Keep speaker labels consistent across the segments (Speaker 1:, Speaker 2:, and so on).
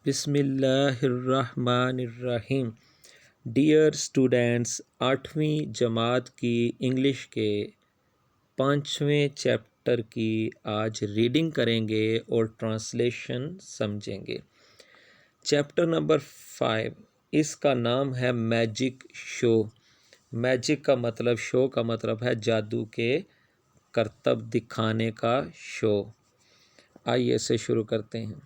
Speaker 1: बिस्मिल्लाहिर्रहमानिर्रहीम। Dear students, 8वीं जमात की इंग्लिश के 5वें चैप्टर की आज रीडिंग करेंगे और ट्रांसलेशन समझेंगे। चैप्टर नंबर 5, इसका नाम है मैजिक शो। मैजिक का मतलब, शो का मतलब है जादू के करतब दिखाने का शो। आइए इसे शुरू करते हैं।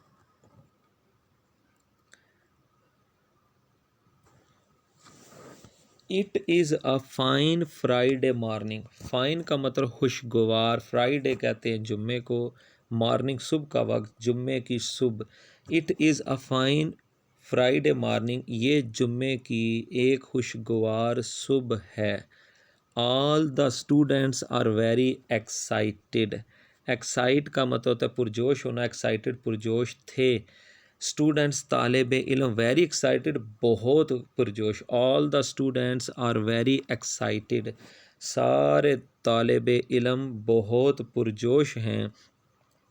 Speaker 1: It is a fine Friday morning. Fine का मतलब खुशगवार, फ्राइडे कहते हैं जुम्मे को, मॉर्निंग सुबह का वक्त, जुम्मे की सुबह। It is a fine Friday morning, ये जुम्मे की एक खुशगवार सुबह है। All the students are very excited. Excite का मतलब होता है पुरजोश होना, एक्साइटेड पुरजोश थे। स्टूडेंट्स तालिब इल्म, वेरी एक्साइटेड बहुत पुरजोश। All the students are very excited, सारे तालिब इल्म बहुत पुरजोश हैं।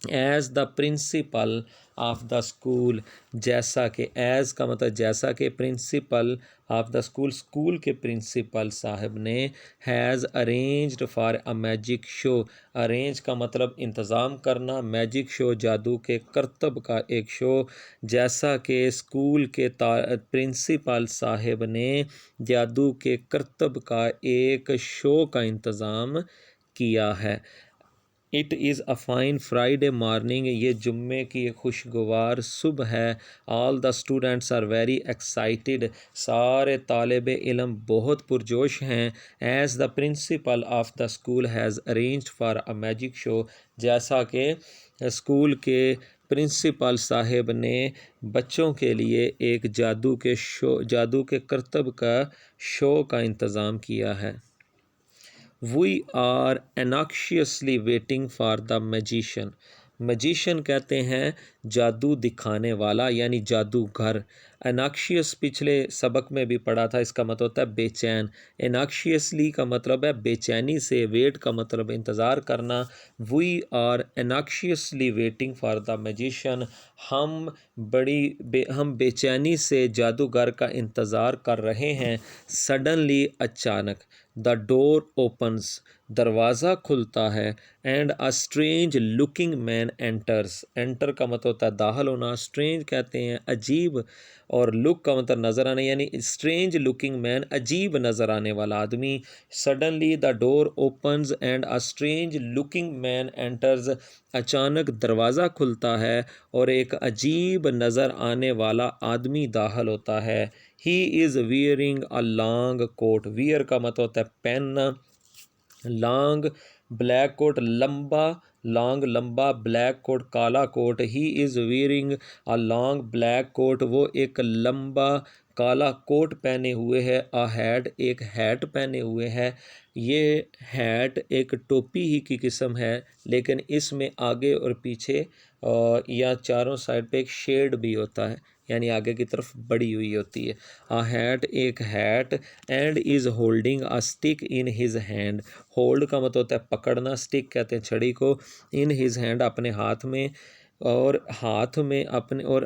Speaker 1: As the principal of the school, जैसा कि, एज़ का मतलब जैसा कि, principal of the school, school के प्रिंसिपल साहब ने, has arranged for a magic show. Arrange का मतलब इंतज़ाम करना, मैजिक शो जादू के करतब का एक शो। जैसा कि स्कूल के प्रिंसिपल साहब ने जादू के करतब का एक शो का इंतज़ाम किया है। It is a fine Friday morning, ये जुम्मे की एक खुशगवार सुबह है। All the students are very excited, सारे तालिब इल्म बहुत पुरजोश हैं। As the principal of the school has arranged for a magic show, जैसा कि स्कूल के प्रिंसिपल साहब ने बच्चों के लिए एक जादू के करतब का शो का इंतज़ाम किया है। We are anxiously waiting for the magician. Magician कहते हैं जादू दिखाने वाला, यानी जादूगर। एनाक्शियस पिछले सबक में भी पढ़ा था, इसका मतलब होता है बेचैन। एनाक्शियसली का मतलब है बेचैनी से, वेट का मतलब इंतज़ार करना। We are anxiously waiting for the magician, हम बेचैनी से जादूगर का इंतज़ार कर रहे हैं। सडनली, अचानक, द डोर ओपन्स, दरवाज़ा खुलता है। And a strange looking man enters, enter का मतलब होता है दाखिल होना, स्ट्रेंज कहते हैं अजीब, और लुक का मतलब नज़र आना, यानी स्ट्रेंज लुकिंग मैन, अजीब नज़र आने वाला आदमी। Suddenly the door opens and a strange looking man enters, अचानक दरवाज़ा खुलता है और एक अजीब नज़र आने वाला आदमी दाखिल होता है। He is wearing a long coat, wear का मतलब होता है पहनना, लॉन्ग ब्लैक कोट, लंबा, लॉन्ग लंबा, ब्लैक कोट काला कोट। He is wearing a long black coat, वो एक लंबा काला कोट पहने हुए है। अ हैट, एक हैट पहने हुए है। ये हैट एक टोपी ही की किस्म है, लेकिन इसमें आगे और पीछे या चारों साइड पे एक शेड भी होता है, यानी आगे की तरफ बड़ी हुई होती है। अ हैट, एक hat. And is holding a stick in his hand, hold का मतलब होता है पकड़ना, स्टिक कहते हैं छड़ी को, इन हिज हैंड अपने हाथ में, और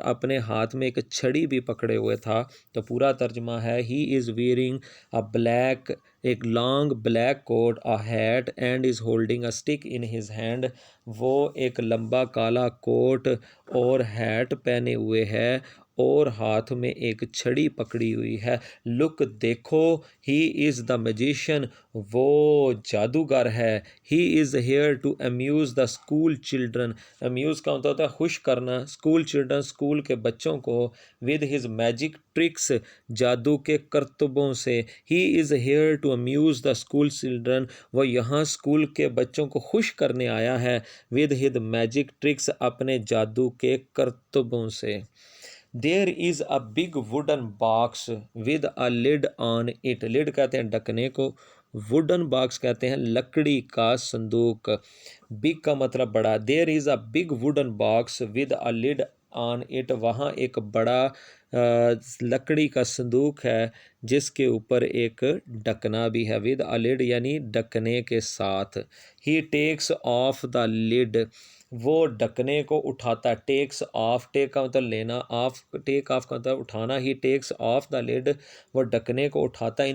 Speaker 1: अपने हाथ में एक छड़ी भी पकड़े हुए था। तो पूरा तर्जमा है, he is wearing a black, एक long black coat, a hat, and is holding a stick in his hand, वो एक लंबा काला कोट और हैट पहने हुए है और हाथ में एक छड़ी पकड़ी हुई है। लुक, देखो, ही इज़ द मैजिशियन, वो जादूगर है। He is here to amuse the school children, amuse का मतलब होता है खुश करना, स्कूल चिल्ड्रन, स्कूल के बच्चों को, विद हिज मैजिक ट्रिक्स, जादू के करतबों से। He is here to amuse the school children, वो यहाँ स्कूल के बच्चों को खुश करने आया है, विद हिज मैजिक ट्रिक्स, अपने जादू के करतबों से। There is a big wooden box with a lid on it, lid कहते हैं ढकने को, वुडन बॉक्स कहते हैं लकड़ी का संदूक। बिग का मतलब बड़ा। There is a big wooden box with a lid on it, वहाँ एक बड़ा लकड़ी का संदूक है जिसके ऊपर एक ढकना भी है, विद अ लिड यानी ढकने के साथ। ही टेक्स ऑफ द लिड, वो ढकने को उठाता है, टेक्स ऑफ, टेक का मतलब लेना, ऑफ टेक ऑफ का मतलब उठाना, ही टेक्स ऑफ द लिड, वो ढकने को उठाता है,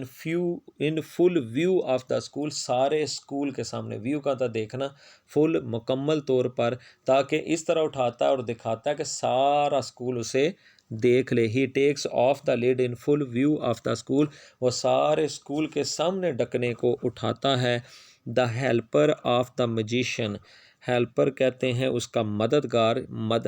Speaker 1: इन full view of the school, सारे स्कूल के सामने, व्यू का था देखना, फुल मुकम्मल तौर पर, ताकि इस तरह उठाता है और दिखाता है कि सारा स्कूल उसे देख ले। He takes off the lid in full view of the school, वो सारे स्कूल के सामने ढकने को उठाता है। The helper of the magician, helper कहते हैं उसका मददगार,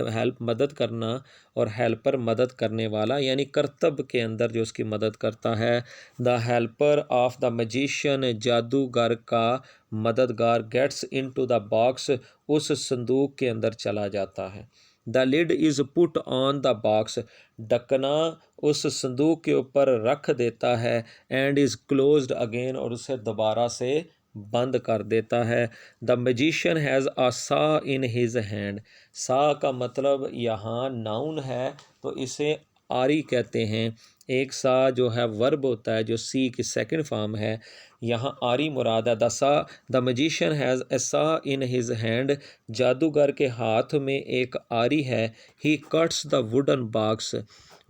Speaker 1: हेल्प मदद करना, और हेल्पर मदद करने वाला, यानी कर्तव्य के अंदर जो उसकी मदद करता है। The helper of the magician, जादूगर का मददगार, गेट्स इनटू द बॉक्स, उस संदूक के अंदर चला जाता है। The lid is put on the box, ढकना उस संदूक के ऊपर रख देता है, एंड इज़ क्लोज्ड अगेन, और उसे दोबारा से बंद कर देता है। द मजिशियन हैज़ अ सा इन हिज हैंड, सा का मतलब यहाँ नाउन है तो इसे आरी कहते हैं। एक सा जो है वर्ब होता है जो सी की सेकंड फॉर्म है, यहाँ आरी मुराद है। द मजिशियन हैज़ ए सा इन हिज हैंड, जादूगर के हाथ में एक आरी है। ही कट्स द वुडन बॉक्स,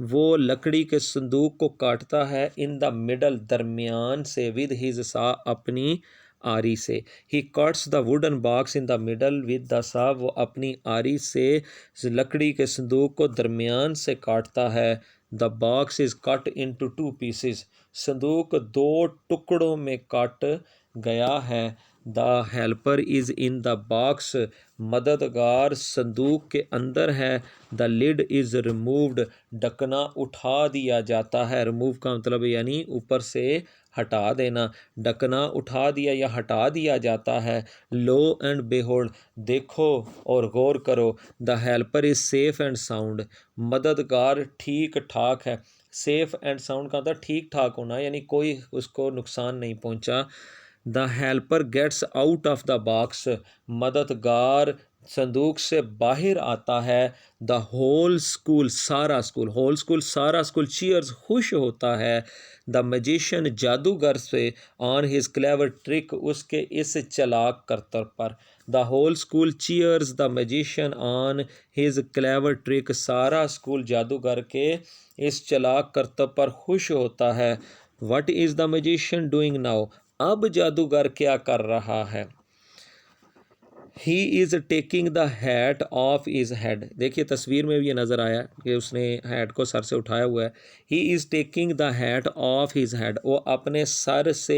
Speaker 1: वो लकड़ी के संदूक को काटता है। इन द मिडल, दरमियान से, विद हिज सा, अपनी आरी से। ही cuts the wooden box in the middle with the सा, वो अपनी आरी से लकड़ी के संदूक को दरमियान से काटता है। The box is cut into two pieces, संदूक दो टुकड़ों में काट गया है। The helper is in the box, मददगार संदूक के अंदर है। द लिड इज़ रिमूव्ड, ढकना उठा दिया जाता है। रिमूव का मतलब यानी ऊपर से हटा देना, ढकना उठा दिया या हटा दिया जाता है। लो एंड बेहोल्ड, देखो और गौर करो। The helper is safe and sound, मददगार ठीक ठाक है। सेफ एंड साउंड का मतलब ठीक ठाक होना, यानी कोई उसको नुकसान नहीं पहुंचा। The helper gets out of the box, मददगार संदूक से बाहर आता है। द होल स्कूल, सारा स्कूल, होल स्कूल सारा स्कूल, चीयर्स खुश होता है। द मजिशियन, जादूगर से, ऑन हिज क्लेवर ट्रिक, उसके इस चालाक करतब पर। The whole school cheers the magician on his clever trick, सारा स्कूल जादूगर के इस चालाक करतब पर खुश होता है। What is the magician doing now, अब जादूगर क्या कर रहा है। He is taking the hat off his head, देखिए तस्वीर में भी ये नज़र आया कि उसने हैट को सर से उठाया हुआ है। He is taking the hat off his head, वो अपने सर से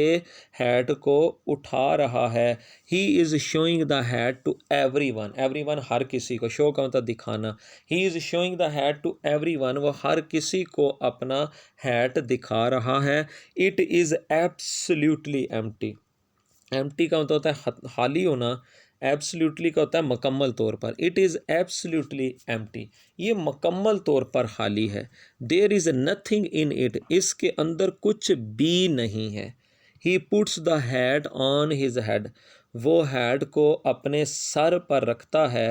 Speaker 1: हैट को उठा रहा है। He is showing the hat to everyone, everyone हर किसी को, शो का मतलब दिखाना। He is showing the hat to everyone, वो हर किसी को अपना हैट दिखा रहा है। It is absolutely empty, empty का मतलब होता है खाली होना, एब्सोल्युटली का होता है मुकम्मल तौर पर। इट इज़ एब्सोल्युटली एम्प्टी, ये मुकम्मल तौर पर खाली है। There is nothing in it, इसके अंदर कुछ भी नहीं है। He puts the hat on his head, वो हैट को अपने सर पर रखता है।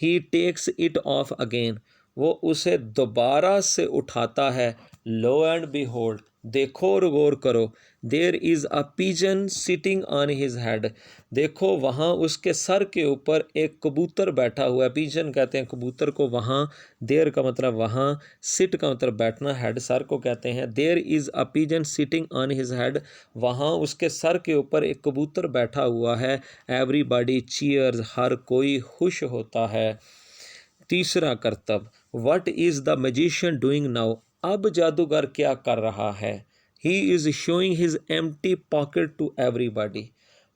Speaker 1: He takes it off again, वो उसे दोबारा से उठाता है। लो एंड बिहोल्ड, देखो और गौर करो। There is a pigeon sitting on his head, देखो वहाँ उसके सर के ऊपर एक कबूतर बैठा हुआ है। पिजन कहते हैं कबूतर को वहाँ, देयर का मतलब वहाँ, सिट का मतलब बैठना, हेड सर को कहते हैं। There is a pigeon sitting on his head, वहाँ उसके सर के ऊपर एक कबूतर बैठा हुआ है। एवरीबॉडी चीयर्स, हर कोई खुश होता है। तीसरा करतब, what is the magician doing now, अब जादूगर क्या कर रहा है। He is showing his empty pocket to everybody,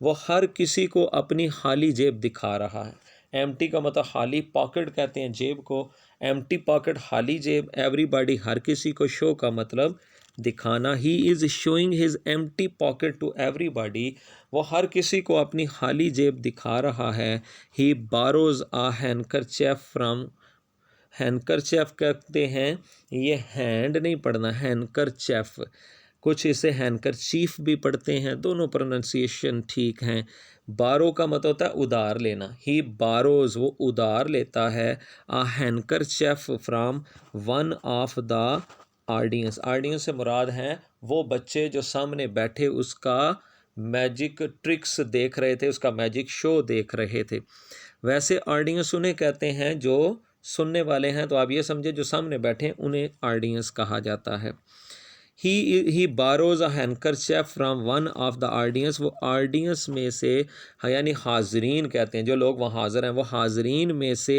Speaker 1: वो हर किसी को अपनी खाली जेब दिखा रहा है। एम्प्टी का मतलब खाली, पॉकेट कहते हैं जेब को, एम्प्टी पॉकेट खाली जेब, एवरीबॉडी हर किसी को, शो का मतलब दिखाना। He is showing his empty pocket to everybody, वो हर किसी को अपनी खाली जेब दिखा रहा है। He borrows uh handkerchief from, हैंकरचेफ कहते हैं, ये हैंड नहीं पढ़ना, हैंकरचेफ, कुछ इसे हैंकरचीफ भी पढ़ते हैं, दोनों प्रोनाउंसिएशन ठीक हैं। बारो का मतलब होता है उधार लेना। ही बारोज, वो उधार लेता है। A handkerchief from one of the audience, audience से मुराद हैं वो बच्चे जो सामने बैठे उसका मैजिक ट्रिक्स देख रहे थे, उसका मैजिक शो देख रहे थे। वैसे ऑडियंस उन्हें कहते हैं जो सुनने वाले हैं, तो आप ये समझे जो सामने बैठे हैं उन्हें ऑडियंस कहा जाता है। He borrows a handkerchief from one of the audience, वो ऑडियंस में से यानी हाजरीन कहते हैं, जो लोग वहाँ हाज़िर हैं वो हाजरीन में से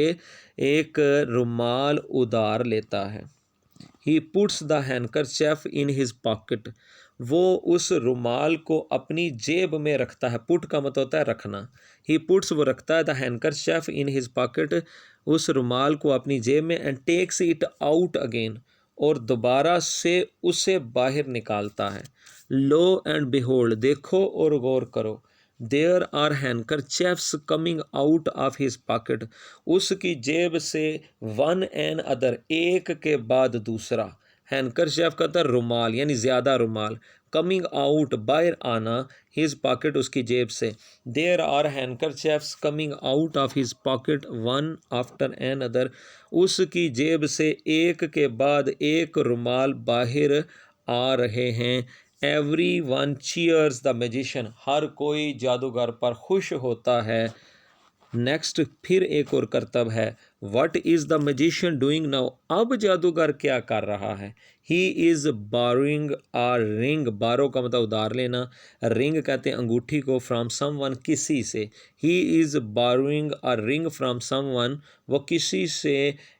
Speaker 1: एक रुमाल उधार लेता है। He puts the handkerchief in his pocket, वो उस रुमाल को अपनी जेब में रखता है। पुट का मतलब होता है रखना। ही पुट्स, वो रखता है the handkerchief in his pocket, उस रुमाल को अपनी जेब में, and takes it out again, और दोबारा से उसे बाहर निकालता है। लो एंड बिहोल्ड, देखो और गौर करो, there are handkerchiefs coming out of his pocket, उसकी जेब से वन एंड अदर, एक के बाद दूसरा। हैंकरचेफ का था रुमाल यानी ज़्यादा रुमाल, कमिंग आउट बाहर आना, हिज पॉकेट उसकी जेब से। There are handkerchiefs coming out of his pocket one after another, उसकी जेब से एक के बाद एक रुमाल बाहर आ रहे हैं। Everyone cheers the magician, हर कोई जादूगर पर खुश होता है। नेक्स्ट फिर एक और करतब है, what is the magician doing now, अब जादूगर क्या कर रहा है। He is borrowing a ring, borrow का मतलब उधार लेना, रिंग कहते हैं अंगूठी को, फ्रॉम समवन किसी से। He is borrowing a ring from someone, वो किसी से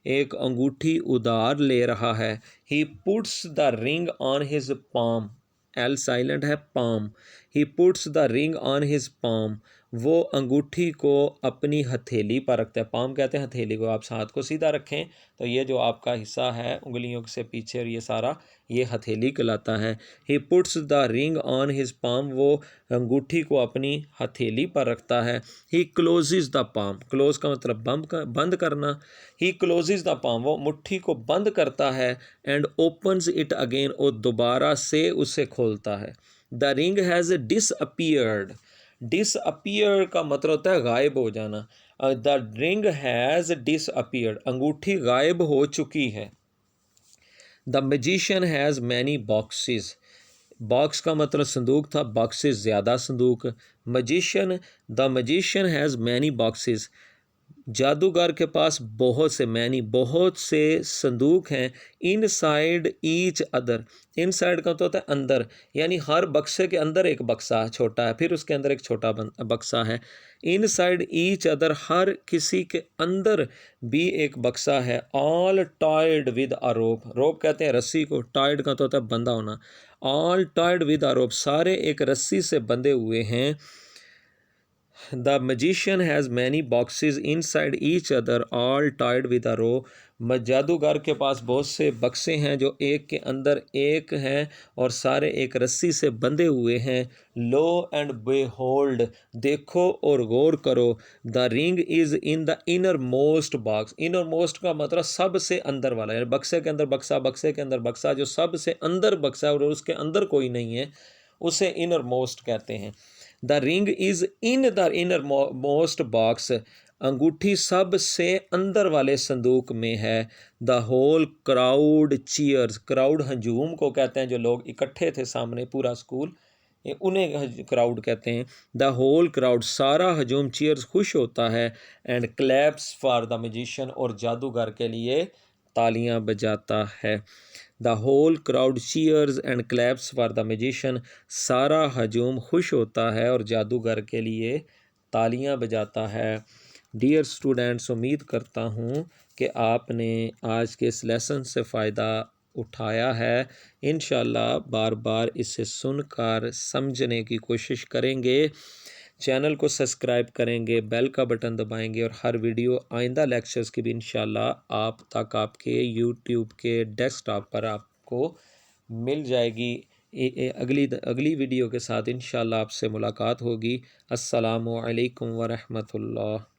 Speaker 1: एक अंगूठी उधार ले रहा है। He puts the ring on his palm, L silent है, palm. He puts the ring on his palm, वो अंगूठी को अपनी हथेली पर रखता है। पाम कहते हैं हथेली को। आप हाथ को सीधा रखें तो ये जो आपका हिस्सा है उंगलियों से पीछे और ये सारा, ये हथेली कहलाता है। He puts the ring on his palm, वो अंगूठी को अपनी हथेली पर रखता है। ही क्लोजेज द पाम, क्लोज का मतलब बंद करना। ही क्लोजेज द पाम, वो मुट्ठी को बंद करता है। एंड ओपन्स इट अगेन, और दोबारा से उसे खोलता है। The ring has disappeared, disappear का मतलब होता है गायब हो जाना। द रिंग हैज़ डिसअपीयर्ड, अंगूठी गायब हो चुकी है। The magician has many boxes, box का मतलब संदूक था, बॉक्सेस ज़्यादा संदूक। Magician, the magician has many boxes, जादूगर के पास बहुत से, मैनी बहुत से संदूक हैं। इन साइड ईच अदर, इन साइड का तो होता है अंदर, यानी हर बक्से के अंदर एक बक्सा छोटा है, फिर उसके अंदर एक छोटा बक्सा है। इन साइड ईच अदर, हर किसी के अंदर भी एक बक्सा है। ऑल टाइड विद अ रोप, रोप कहते हैं रस्सी को, टाइड का तो होता है बंधा होना। All tied with a rope, सारे एक रस्सी से बंधे हुए हैं। The magician has many boxes inside each other all tied with a rope, जादूगर के पास बहुत से बक्से हैं जो एक के अंदर एक हैं और सारे एक रस्सी से बंधे हुए हैं। लो एंड बेहोल्ड, देखो और गौर करो, the ring is in the innermost box, inner most का मतलब सबसे अंदर वाला, यानी बक्से के अंदर बक्सा, बक्से के अंदर बक्सा, जो सबसे अंदर बक्सा है और उसके अंदर कोई नहीं है उसे इनर मोस्ट कहते हैं। The ring is in the innermost box, अंगूठी सबसे अंदर वाले संदूक में है। The whole crowd cheers, crowd हजूम को कहते हैं, जो लोग इकट्ठे थे सामने पूरा स्कूल, उन्हें क्राउड कहते हैं। द होल क्राउड, सारा हजूम, चीयर्स खुश होता है। And claps for the magician, और जादूगर के लिए तालियां बजाता है। The whole crowd cheers and claps for the magician, सारा हजूम खुश होता है और जादूगर के लिए तालियां बजाता है। डियर स्टूडेंट्स, उम्मीद करता हूँ कि आपने आज के इस लेसन से फ़ायदा उठाया है। इंशाल्लाह बार बार इसे सुनकर समझने की कोशिश करेंगे, चैनल को सब्सक्राइब करेंगे, बेल का बटन दबाएंगे और हर वीडियो आइंदा लेक्चर्स की भी इंशाल्लाह आप तक आपके यूट्यूब के डेस्कटॉप पर आपको मिल जाएगी। अगली वीडियो के साथ इंशाल्लाह आपसे मुलाकात होगी। अस्सलामु अलैकुम व रहमतुल्लाह।